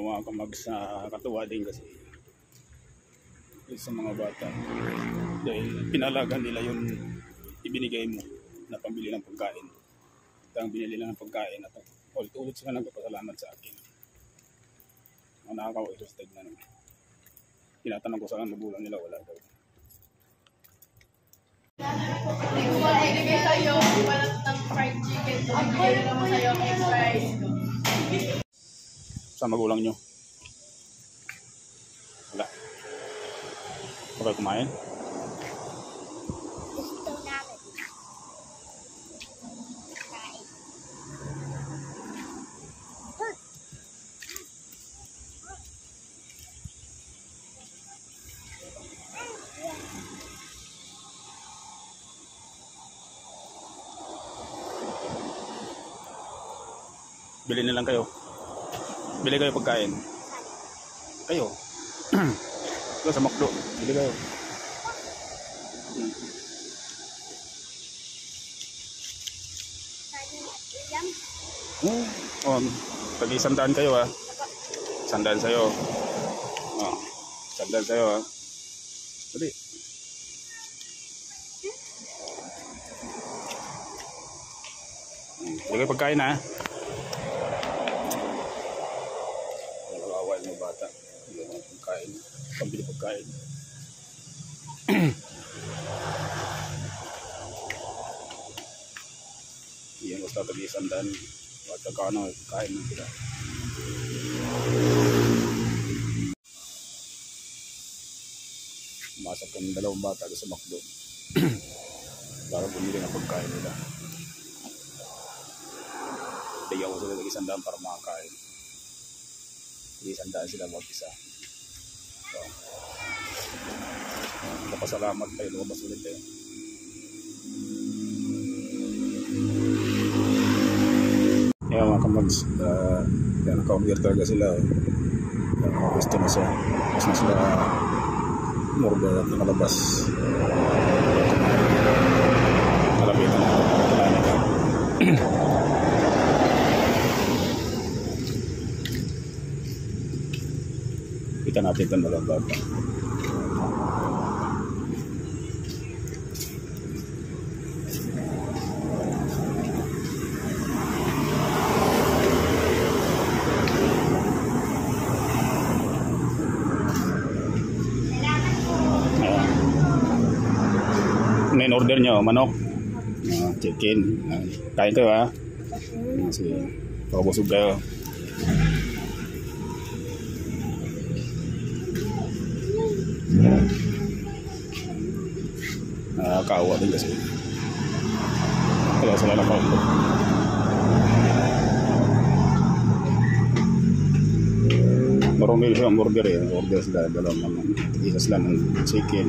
mga kamags na katuwa din kasi sa mga bata. Dahil pinalagan nila yung ibinigay mo na pambili ng pagkain. At ang binili lang ng pagkain at ulit-ulit sila nagpapasalamat sa akin. Ang nakakawa-exhausted na naman. Tinatanong ko sa magulang nila, wala daw. Ibigay sa'yo, walang ng fried chicken. Ibigay naman sa'yo, egg fries. Sa magulang nyo? Wala. Okay kumain? Gusto namin. Kain. Bili nilang kayo. Bili kayo pagkain. Kayo. Ito sa McDo. Bili kayo. Tag-100 kayo ha. 100 sa'yo. Oh, 100 sa'yo ha. Dali. Bili kayo pagkain ha. Mga bata, yung pagkain, pambili pagkain. Yan, basta tag-100 at ano, kain ng sila. Masok kami 2 bata sa McDo para bumili ng pagkain nila. Bigyan ko sila tag-100 para makakain. 100 sila mag-isa. So, napasalamat tayo, lumabas ulit tayo. Yan mga kamags, naka-order talaga sila. Gusto na siya. Gusto na sila murder at nakalabas. Malapitan na ito. Kita natin ito na lang bata. Ano yung order nyo? Manok? Chicken. Kain kayo ha? Sige. Pakabusog kayo. Nakakaawa din kasi kaya sila nakaupo. Marami siya ang order eh. Order sila 2 naman. Isa sila ng chicken.